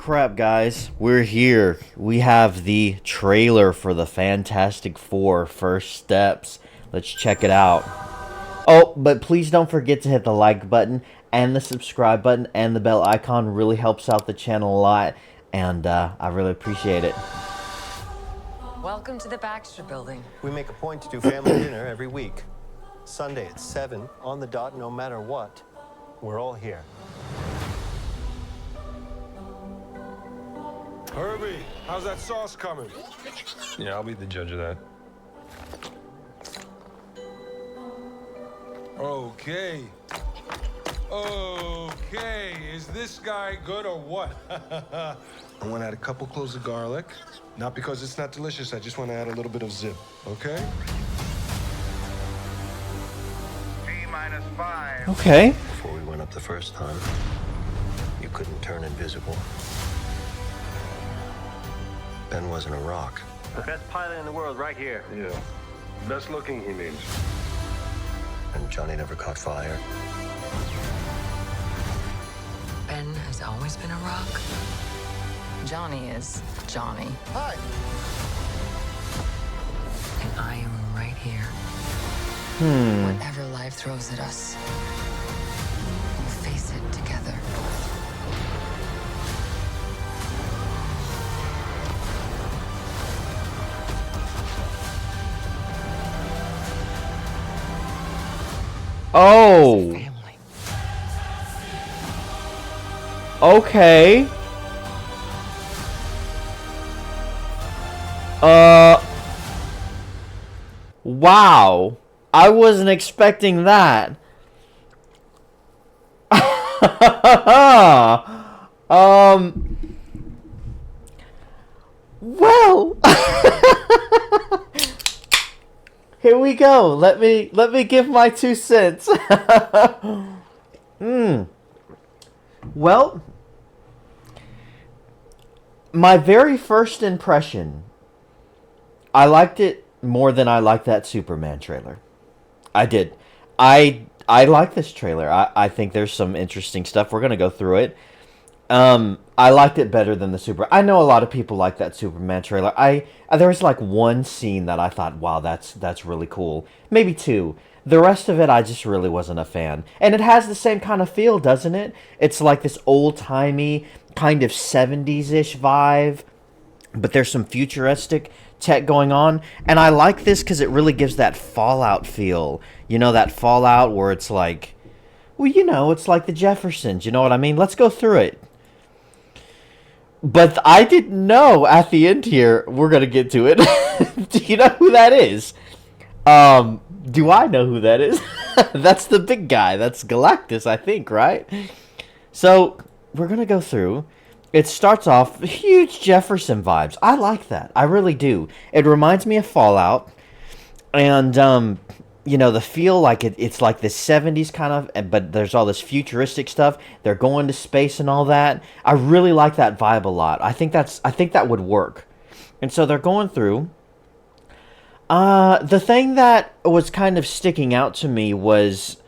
crap, guys. We're here. We have the trailer for the Fantastic Four First Steps. Let's check it out. Oh, but please don't forget to hit the like button and the subscribe button and the bell icon. Really helps out the channel a lot, and I really appreciate it. Welcome to the Baxter Building. We make a point to do family dinner every week. Sunday at 7, on the dot, no matter what. We're all here. Herbie, how's that sauce coming? Yeah, I'll be the judge of that. Okay. Okay, is this guy good or what? I want to add a couple cloves of garlic. Not because it's not delicious, I just want to add a little bit of zip, okay? T-5. Okay. Before we went up the first time, you couldn't turn invisible. Ben wasn't a rock. The best pilot in the world right here. Yeah. Best looking, he means. And Johnny never caught fire. Ben has always been a rock. Johnny is Johnny. Hi! And I am right here. Whatever life throws at us, we'll face it together. Oh. Family. Okay. Wow. I wasn't expecting that. Well. Here we go. Let me give my 2 cents. Well, my very first impression, I liked it more than I liked that Superman trailer. I did. I like this trailer. I think there's some interesting stuff. We're gonna go through it. I liked it better than the Super. I know a lot of people like that Superman trailer. There was like one scene that I thought, wow, that's really cool. Maybe two. The rest of it, I just really wasn't a fan. And it has the same kind of feel, doesn't it? It's like this old-timey, kind of 70s-ish vibe. But there's some futuristic tech going on. And I like this because it really gives that Fallout feel. You know, that Fallout where it's like, well, you know, it's like the Jeffersons. You know what I mean? Let's go through it. But I didn't know at the end here, we're going to get to it. Do you know who that is? Do I know who that is? That's the big guy. That's Galactus, I think, right? So, we're going to go through. It starts off huge Jefferson vibes. I like that. I really do. It reminds me of Fallout. And, you know, the feel like it's like the 70s kind of, but there's all this futuristic stuff. They're going to space and all that. I really like that vibe a lot. I think that would work. And so they're going through. The thing that was kind of sticking out to me was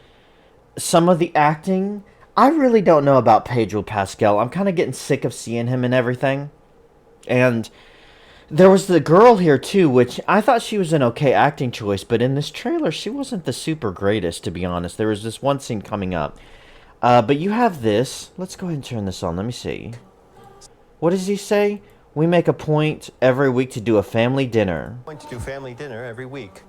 some of the acting. I really don't know about Pedro Pascal. I'm kind of getting sick of seeing him and everything. And there was the girl here too, which I thought she was an okay acting choice, but in this trailer, she wasn't the super greatest, to be honest. There was this one scene coming up. But you have this. Let's go ahead and turn this on. Let me see. What does he say? We make a point every week to do a family dinner. Point to do family dinner every week.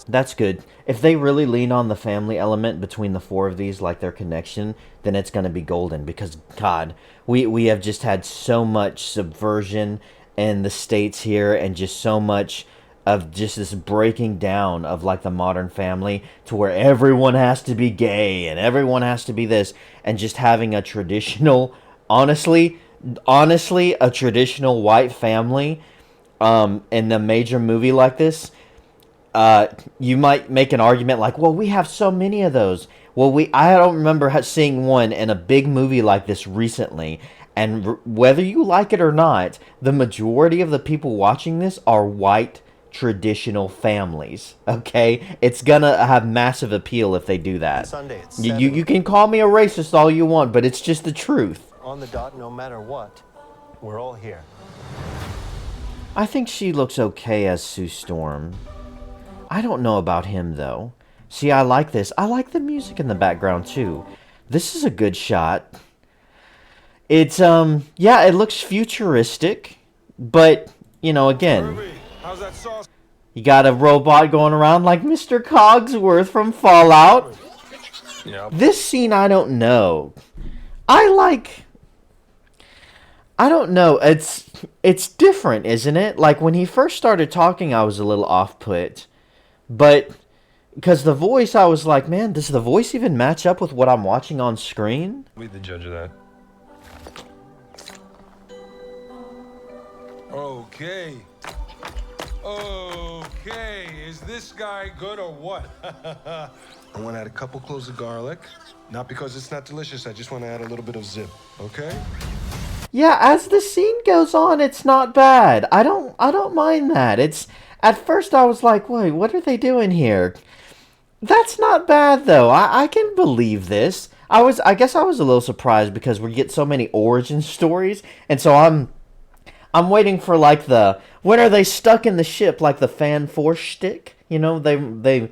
That's good. If they really lean on the family element between the four of these, like their connection, then it's going to be golden. Because, God, we have just had so much subversion in the States here, and just so much of just this breaking down of like the modern family to where everyone has to be gay and everyone has to be this, and just having a traditional, honestly, a traditional white family in a major movie like this. You might make an argument like, well, we have so many of those. Well, I don't remember seeing one in a big movie like this recently. And whether you like it or not, the majority of the people watching this are white traditional families. Okay? It's gonna have massive appeal if they do that. Sunday at You 7. can call me a racist all you want, but it's just the truth. On the dot, no matter what. We're all here. I think she looks okay as Sue Storm. I don't know about him, though. See, I like this. I like the music in the background, too. This is a good shot. It's, yeah, it looks futuristic. But, you know, again, How's that sauce? you got a robot going around like Mr. Cogsworth from Fallout. Yeah. This scene, I don't know. I don't know. It's different, isn't it? Like, when he first started talking, I was a little off-put. But, because the voice, I was like, man, does the voice even match up with what I'm watching on screen? Be the judge of that. Okay. Okay. Is this guy good or what? I want to add a couple cloves of garlic. Not because it's not delicious. I just want to add a little bit of zip. Okay? Yeah, as the scene goes on, it's not bad. I don't mind that. It's at first I was like, wait, what are they doing here? That's not bad though. I can believe this. I guess I was a little surprised because we get so many origin stories, and so I'm waiting for like the when are they stuck in the ship like the Fan Force stick? You know, they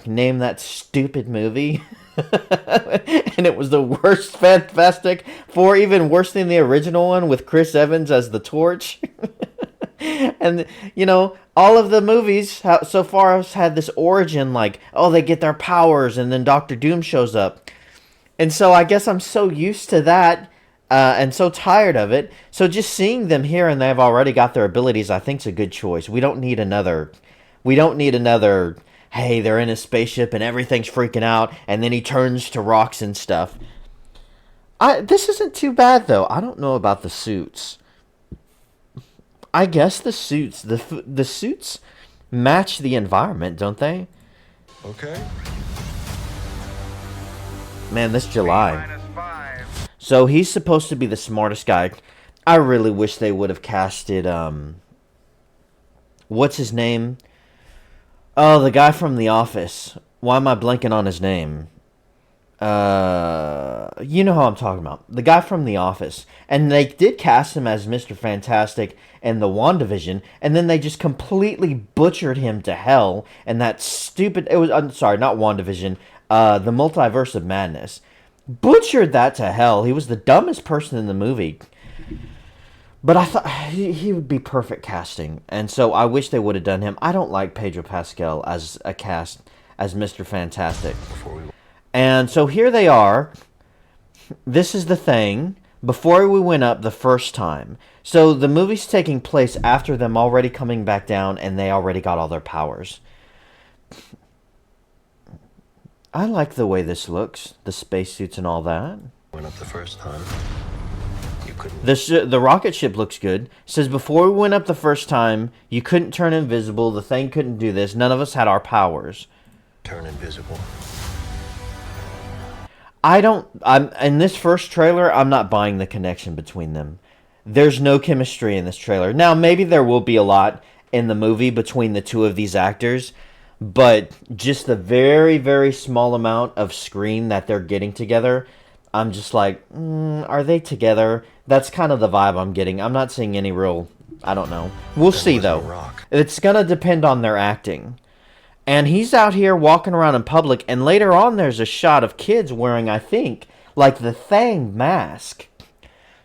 named that stupid movie. And it was the worst Fantastic Four, even worse than the original one with Chris Evans as the Torch. And, you know, all of the movies so far has had this origin like, oh, they get their powers and then Doctor Doom shows up. And so I guess I'm so used to that and so tired of it. So just seeing them here and they've already got their abilities, I think is a good choice. We don't need another, hey, they're in a spaceship and everything's freaking out, and then he turns to rocks and stuff. This isn't too bad, though. I don't know about the suits. I guess the suits match the environment, don't they? Okay. Man, this July. So he's supposed to be the smartest guy. I really wish they would have casted, what's his name? Oh, the guy from The Office. Why am I blanking on his name? You know who I'm talking about. The guy from The Office. And they did cast him as Mr. Fantastic in the WandaVision, and then they just completely butchered him to hell. And that stupid... I'm sorry, not WandaVision. The Multiverse of Madness. Butchered that to hell. He was the dumbest person in the movie. But I thought he would be perfect casting. And so I wish they would have done him. I don't like Pedro Pascal as a cast as Mr. Fantastic. And so here they are. This is the thing. Before we went up the first time. So the movie's taking place after them already coming back down and they already got all their powers. I like the way this looks. The spacesuits and all that. Went up the first time. The rocket ship looks good. It says before we went up the first time, you couldn't turn invisible. The thing couldn't do this. None of us had our powers. Turn invisible. In this first trailer, I'm not buying the connection between them. There's no chemistry in this trailer. Now, maybe there will be a lot in the movie between the two of these actors, but just the very, very small amount of screen that they're getting together, I'm just like, are they together? That's kind of the vibe I'm getting. I'm not seeing any real, I don't know. We'll see, though. It's going to depend on their acting. And he's out here walking around in public, and later on there's a shot of kids wearing, I think, like the Thang mask.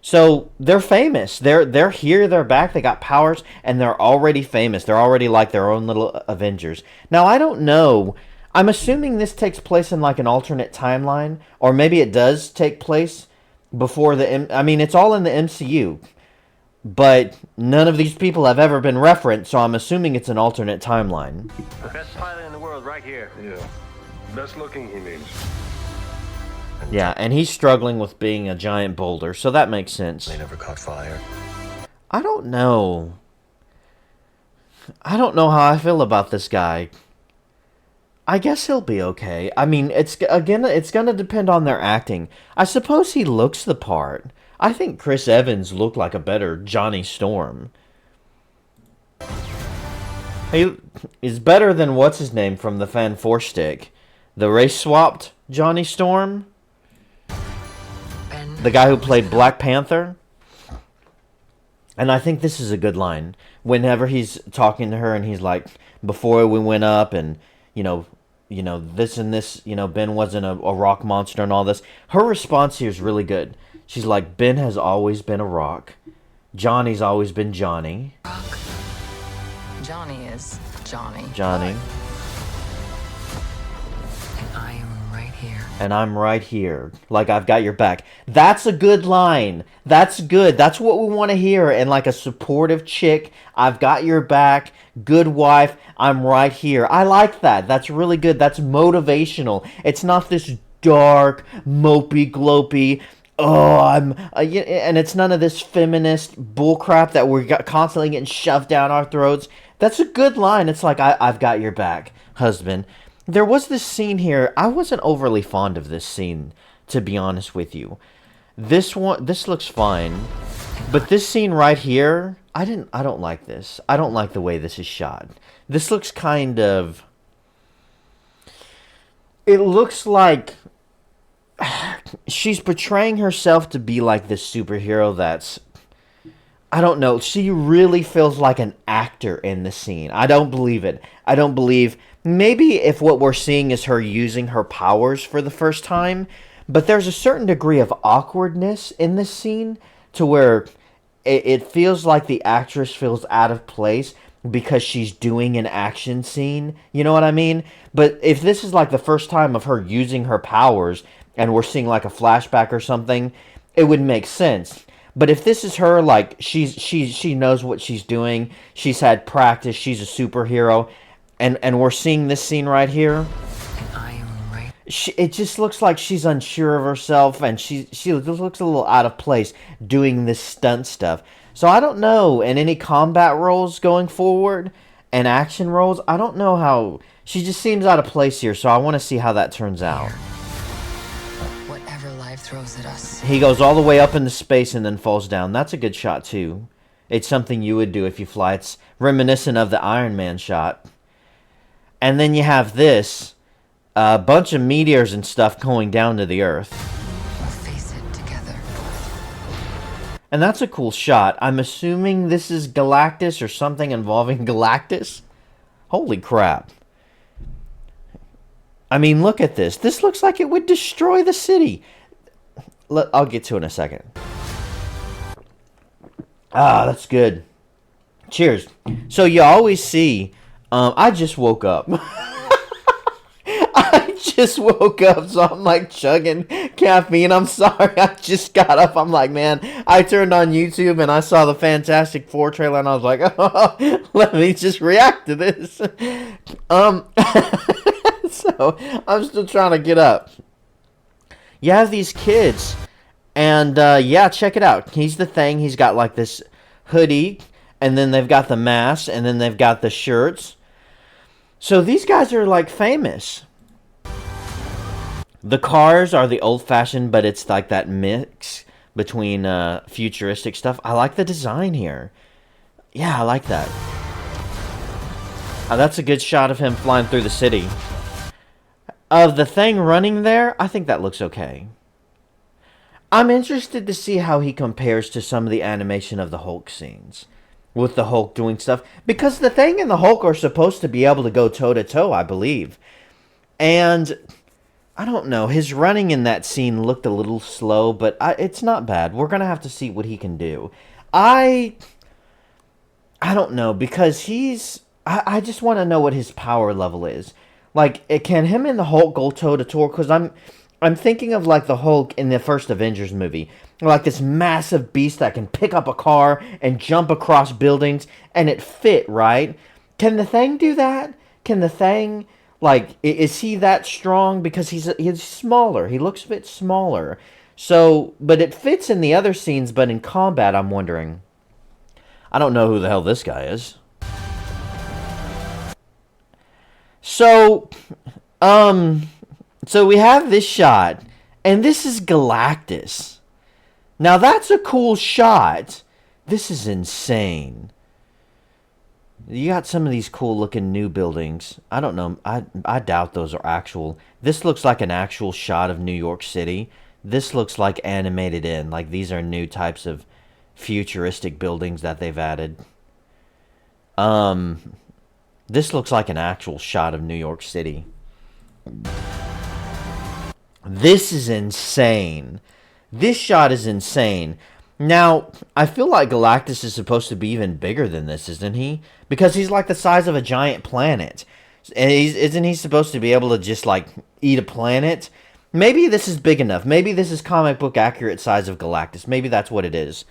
So they're famous. They're here, they're back, they got powers, and they're already famous. They're already like their own little Avengers. Now, I don't know. I'm assuming this takes place in like an alternate timeline, or maybe it does take place before it's all in the MCU. But none of these people have ever been referenced, so I'm assuming it's an alternate timeline. The best pilot in the world right here. Yeah. Best looking, he means. Yeah, and he's struggling with being a giant boulder, so that makes sense. They never caught fire. I don't know. I don't know how I feel about this guy. I guess he'll be okay. I mean, it's going to depend on their acting. I suppose he looks the part. I think Chris Evans looked like a better Johnny Storm. He is better than what's his name from the Fan Four Stick, the race swapped Johnny Storm, the guy who played Black Panther. And I think this is a good line. Whenever he's talking to her and he's like, before we went up and, you know, this and this, Ben wasn't a rock monster and all this. Her response here is really good. She's like, Ben has always been a rock. Johnny's always been Johnny. Rock. Johnny is Johnny. Johnny. And I am right here. And I'm right here. Like, I've got your back. That's a good line. That's good. That's what we want to hear. And like a supportive chick, I've got your back. Good wife, I'm right here. I like that. That's really good. That's motivational. It's not this dark, mopey, glopey, and it's none of this feminist bullcrap that we're constantly getting shoved down our throats. That's a good line. It's like, I've got your back, husband. There was this scene here. I wasn't overly fond of this scene, to be honest with you. This looks fine. But this scene right here, I don't like this. I don't like the way this is shot. This looks kind of... It looks like she's portraying herself to be like this superhero that's... I don't know. She really feels like an actor in the scene. I don't believe it. I don't believe... Maybe if what we're seeing is her using her powers for the first time, but there's a certain degree of awkwardness in this scene to where it feels like the actress feels out of place because she's doing an action scene. You know what I mean? But if this is like the first time of her using her powers and we're seeing like a flashback or something, it would make sense. But if this is her, like, she knows what she's doing, she's had practice, she's a superhero, and we're seeing this scene right here, And I am right. it just looks like she's unsure of herself, and she looks a little out of place doing this stunt stuff. So I don't know, in any combat roles going forward, and action roles, I don't know how... She just seems out of place here, so I want to see how that turns out. Whatever life throws at us. He goes all the way up into space and then falls down. That's a good shot, too. It's something you would do if you fly. It's reminiscent of the Iron Man shot. And then you have this. A bunch of meteors and stuff going down to the Earth. We'll face it together. And that's a cool shot. I'm assuming this is Galactus or something involving Galactus. Holy crap. I mean, look at this. This looks like it would destroy the city. I'll get to it in a second. Ah, that's good. Cheers. So you always see... I just woke up. I just woke up, so I'm like chugging caffeine. I'm sorry, I just got up. I'm like, man, I turned on YouTube and I saw the Fantastic Four trailer and I was like, oh, let me just react to this. So I'm still trying to get up. You have these kids, and yeah, check it out. He's the Thing. He's got like this hoodie, and then they've got the mask, and then they've got the shirts. So these guys are like famous. The cars are the old-fashioned, but it's like that mix between futuristic stuff. I like the design here. Yeah, I like that. That's a good shot of him flying through the city. Of the Thing running there, I think that looks okay. I'm interested to see how he compares to some of the animation of the Hulk scenes. With the Hulk doing stuff. Because the Thing and the Hulk are supposed to be able to go toe-to-toe, I believe. And... I don't know. His running in that scene looked a little slow, but it's not bad. We're going to have to see what he can do. I don't know, because he's... I just want to know what his power level is. Like, can him and the Hulk go toe-to-toe? Because I'm thinking of, like, the Hulk in the first Avengers movie. Like, this massive beast that can pick up a car and jump across buildings, and it fit, right? Can the Thing do that? Can the Thing... Like, is he that strong? Because he's smaller. He looks a bit smaller. So, but it fits in the other scenes, but in combat, I'm wondering. I don't know who the hell this guy is. So we have this shot, and this is Galactus. Now, that's a cool shot. This is insane. You got some of these cool looking new buildings. I don't know. I doubt those are actual. This looks like an actual shot of New York City. This looks like animated in. Like these are new types of futuristic buildings that they've added. This looks like an actual shot of New York City. This is insane. This shot is insane. Now, I feel like Galactus is supposed to be even bigger than this, isn't he? Because he's like the size of a giant planet. And isn't he supposed to be able to just, like, eat a planet? Maybe this is big enough. Maybe this is comic book accurate size of Galactus. Maybe that's what it is.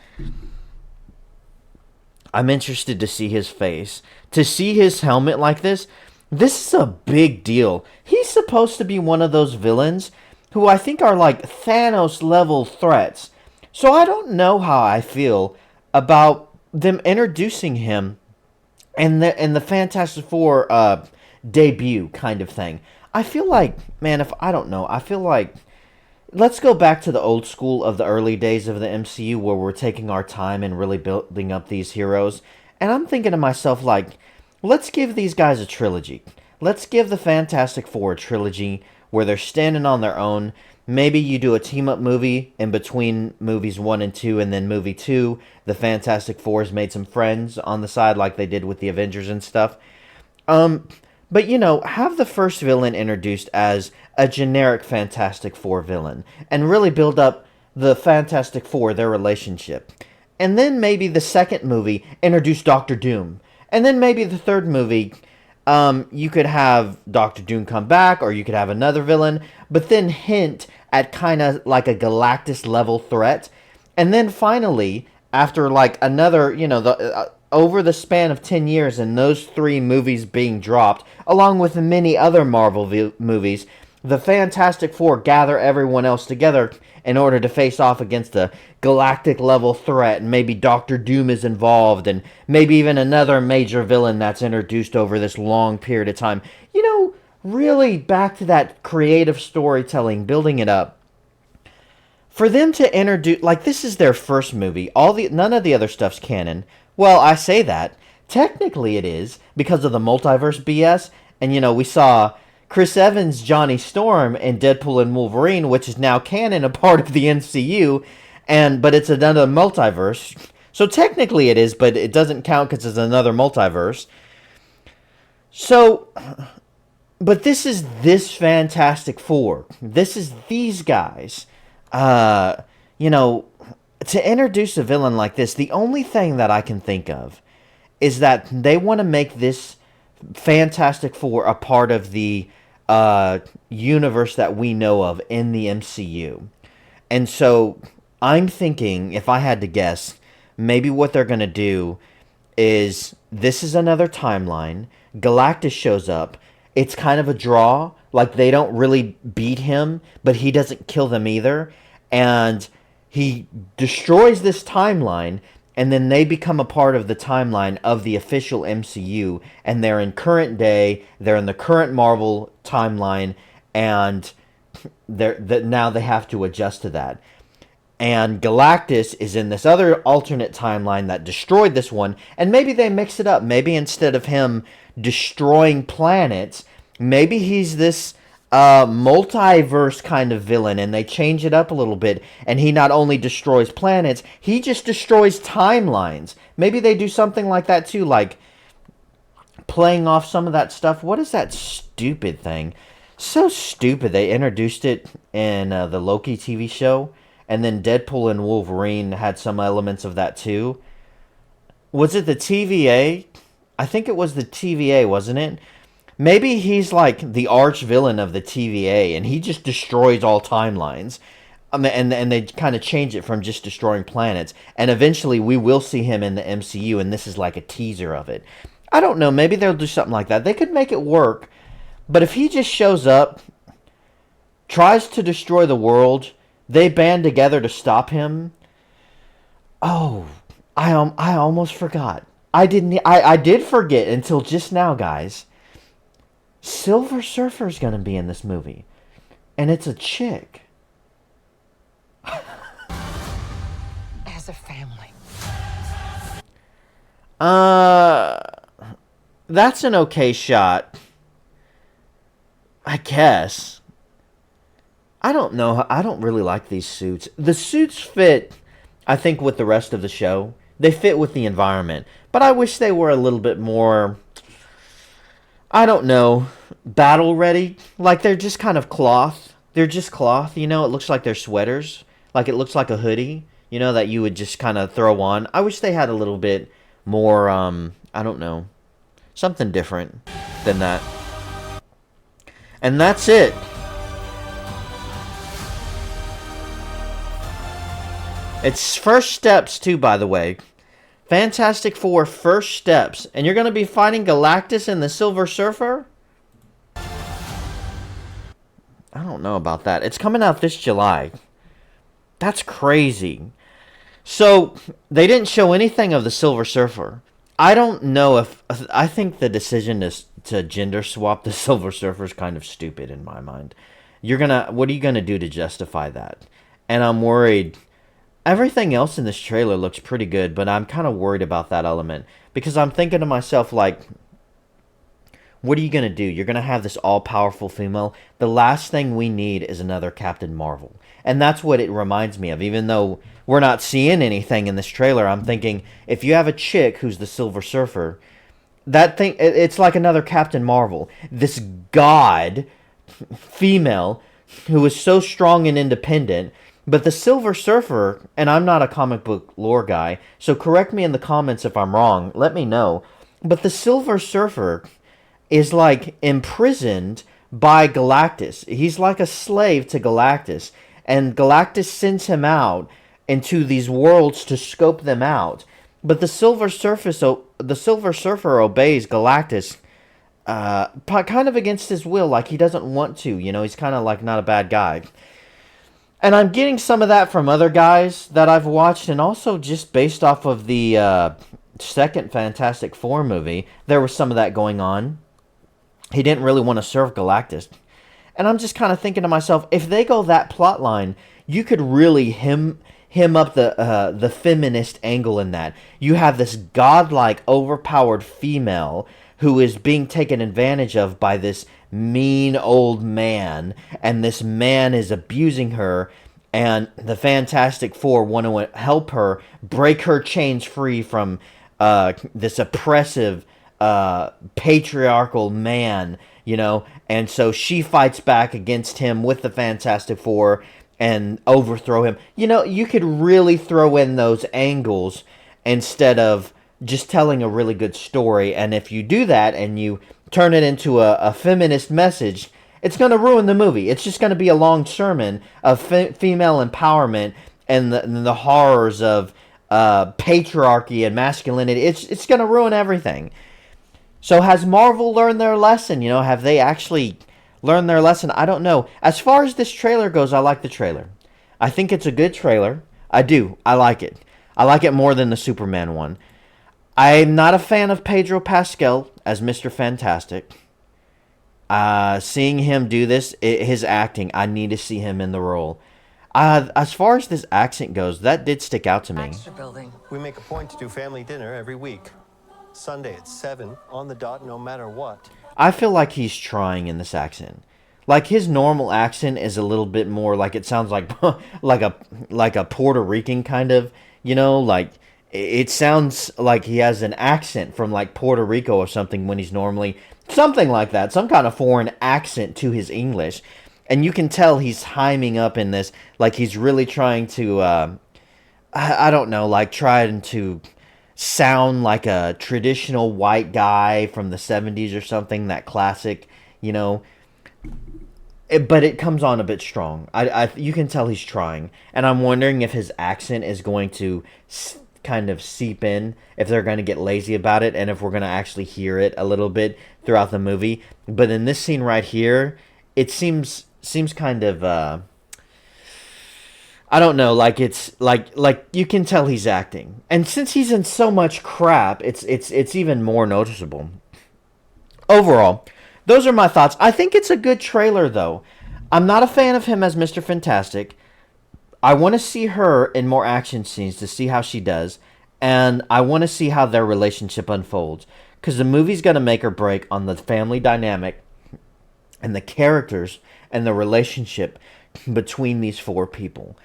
I'm interested to see his face. To see his helmet like this is a big deal. He's supposed to be one of those villains who I think are like Thanos-level threats. So I don't know how I feel about them introducing him in the Fantastic Four debut kind of thing. I feel like, man, I feel like let's go back to the old school of the early days of the MCU where we're taking our time and really building up these heroes. And I'm thinking to myself, like, let's give these guys a trilogy. Let's give the Fantastic Four a trilogy where they're standing on their own. Maybe you do a team-up movie in between movies 1 and 2, and then movie 2, the Fantastic Four's made some friends on the side like they did with the Avengers and stuff. But, you know, have the first villain introduced as a generic Fantastic Four villain and really build up the Fantastic Four, their relationship. And then maybe the second movie, introduce Doctor Doom. And then maybe the third movie, you could have Doctor Doom come back, or you could have another villain, but then hint at kind of like a Galactus-level threat. And then finally, after like another, you know, over the span of 10 years and those 3 movies being dropped, along with many other Marvel movies, the Fantastic Four gather everyone else together in order to face off against a galactic-level threat, and maybe Doctor Doom is involved, and maybe even another major villain that's introduced over this long period of time. You know, really back to that creative storytelling, building it up. For them to introduce, like, this is their first movie. None of the other stuff's canon. Well, I say that. Technically it is, because of the multiverse BS. And, you know, we saw Chris Evans' Johnny Storm in Deadpool and Wolverine, which is now canon, a part of the MCU. But it's another multiverse. So technically it is, but it doesn't count because it's another multiverse. So, but this is this Fantastic Four. This is these guys. You know, to introduce a villain like this, the only thing that I can think of is that they want to make this Fantastic Four a part of the universe that we know of in the MCU. And so I'm thinking, if I had to guess, maybe what they're going to do is this is another timeline. Galactus shows up. It's kind of a draw. Like, they don't really beat him, but he doesn't kill them either. And he destroys this timeline, and then they become a part of the timeline of the official MCU, and they're in current day, they're in the current Marvel timeline, and now they have to adjust to that. And Galactus is in this other alternate timeline that destroyed this one, and maybe they mix it up. Maybe instead of him destroying planets, maybe he's this multiverse kind of villain, and they change it up a little bit, and he not only destroys planets, he just destroys timelines. Maybe they do something like that too, like playing off some of that stuff. What is that stupid thing? So stupid. They introduced it in the Loki TV show, and then Deadpool and Wolverine had some elements of that too. Was it the TVA? I think it was the TVA, wasn't it? Maybe he's like the arch villain of the TVA, and he just destroys all timelines. And they kind of change it from just destroying planets. And eventually we will see him in the MCU, and this is like a teaser of it. I don't know. Maybe they'll do something like that. They could make it work. But if he just shows up, tries to destroy the world, they band together to stop him. Oh, I almost forgot. I did forget until just now, guys. Silver Surfer's gonna be in this movie, and it's a chick. As a family. That's an okay shot, I guess. I don't know. I don't really like these suits. The suits fit I think with the rest of the show, they fit with the environment. But I wish they were a little bit more, I don't know, battle ready. Like they're just kind of cloth. They're just cloth, you know, it looks like they're sweaters. Like it looks like a hoodie, you know, that you would just kind of throw on. I wish they had a little bit more, I don't know, something different than that. And that's it. It's First Steps, too, by the way. Fantastic Four First Steps. And you're going to be fighting Galactus and the Silver Surfer? I don't know about that. It's coming out this July. That's crazy. So, they didn't show anything of the Silver Surfer. I don't know if... I think the decision to gender swap the Silver Surfer is kind of stupid in my mind. What are you going to do to justify that? And I'm worried... Everything else in this trailer looks pretty good, but I'm kind of worried about that element. Because I'm thinking to myself, like, what are you going to do? You're going to have this all-powerful female. The last thing we need is another Captain Marvel. And that's what it reminds me of. Even though we're not seeing anything in this trailer, I'm thinking, if you have a chick who's the Silver Surfer, that thing, it's like another Captain Marvel. This god female who is so strong and independent. But the Silver Surfer, and I'm not a comic book lore guy, so correct me in the comments if I'm wrong, let me know. But the Silver Surfer is like imprisoned by Galactus. He's like a slave to Galactus. And Galactus sends him out into these worlds to scope them out. But the Silver Surfer obeys Galactus kind of against his will, like he doesn't want to. You know, he's kind of like not a bad guy. And I'm getting some of that from other guys that I've watched, and also just based off of the second Fantastic Four movie, there was some of that going on. He didn't really want to serve Galactus. And I'm just kind of thinking to myself, if they go that plot line, you could really hem up the feminist angle in that. You have this godlike, overpowered female who is being taken advantage of by this mean old man, and this man is abusing her, and the Fantastic Four want to help her break her chains free from this oppressive patriarchal man, you know, and so she fights back against him with the Fantastic Four and overthrow him. You know, you could really throw in those angles instead of just telling a really good story. And if you do that and you turn it into a feminist message, it's going to ruin the movie. It's just going to be a long sermon of female empowerment and the horrors of patriarchy and masculinity. It's going to ruin everything. So has Marvel learned their lesson? You know, have they actually learned their lesson? I don't know. As far as this trailer goes, I like the trailer. I think it's a good trailer. I do. I like it. I like it more than the Superman one. I'm not a fan of Pedro Pascal as Mr. Fantastic. Seeing him do this, his acting, I need to see him in the role. As far as this accent goes, that did stick out to me. Extra building. We make a point to do family dinner every week. Sunday at 7, on the dot, no matter what. I feel like he's trying in this accent. Like his normal accent is a little bit more like, it sounds like like a Puerto Rican kind of, you know, like it sounds like he has an accent from like Puerto Rico or something when he's normally something like that, some kind of foreign accent to his English. And you can tell he's hyming up in this, like he's really trying to, I don't know, like trying to sound like a traditional white guy from the 70s or something, that classic, you know. But it comes on a bit strong. You can tell he's trying. And I'm wondering if his accent is going to kind of seep in, if they're going to get lazy about it, and if we're going to actually hear it a little bit throughout the movie. But in this scene right here, it seems kind of I don't know, like it's like you can tell he's acting. And since he's in so much crap, it's even more noticeable. Overall, those are my thoughts. I think it's a good trailer though. I'm not a fan of him as Mr. Fantastic. I want to see her in more action scenes to see how she does, and I want to see how their relationship unfolds, because the movie's going to make or break on the family dynamic and the characters and the relationship between these four people.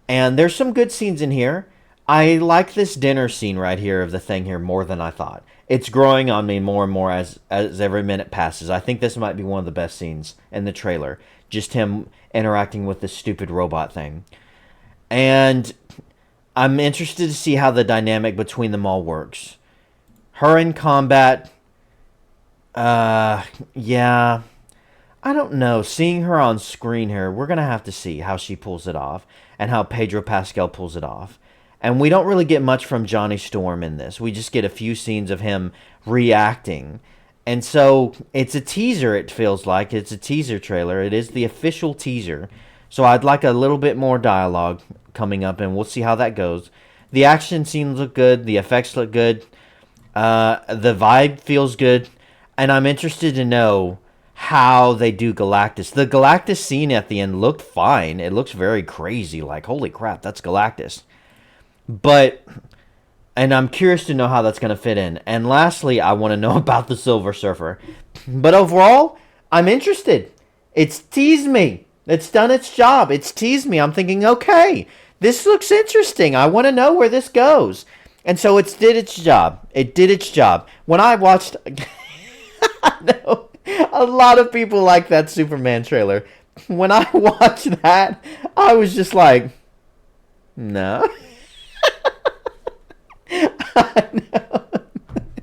And there's some good scenes in here. I like this dinner scene right here of the thing here more than I thought. It's growing on me more and more as every minute passes. I think this might be one of the best scenes in the trailer. Just him interacting with this stupid robot thing. And I'm interested to see how the dynamic between them all works. Her in combat, yeah, I don't know. Seeing her on screen here, we're going to have to see how she pulls it off and how Pedro Pascal pulls it off. And we don't really get much from Johnny Storm in this. We just get a few scenes of him reacting. And so it's a teaser, it feels like. It's a teaser trailer. It is the official teaser. So I'd like a little bit more dialogue coming up, and we'll see how that goes. The action scenes look good. The effects look good. The vibe feels good. And I'm interested to know how they do Galactus. The Galactus scene at the end looked fine. It looks very crazy. Like, holy crap, that's Galactus. But, and I'm curious to know how that's going to fit in. And lastly, I want to know about the Silver Surfer. But overall, I'm interested. It's teased me. It's done its job. It's teased me. I'm thinking, okay, this looks interesting. I want to know where this goes. And so it did its job. It did its job. When I watched... I know a lot of people like that Superman trailer. When I watched that, I was just like, no. I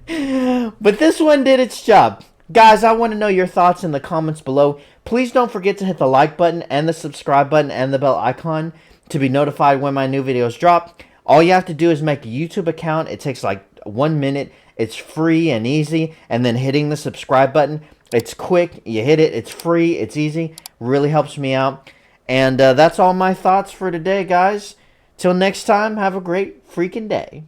know. But this one did its job. Guys, I want to know your thoughts in the comments below. Please don't forget to hit the like button and the subscribe button and the bell icon to be notified when my new videos drop. All you have to do is make a YouTube account. It takes like 1 minute. It's free and easy. And then hitting the subscribe button. It's quick. You hit it. It's free. It's easy. Really helps me out. And that's all my thoughts for today, guys. Till next time, have a great freaking day.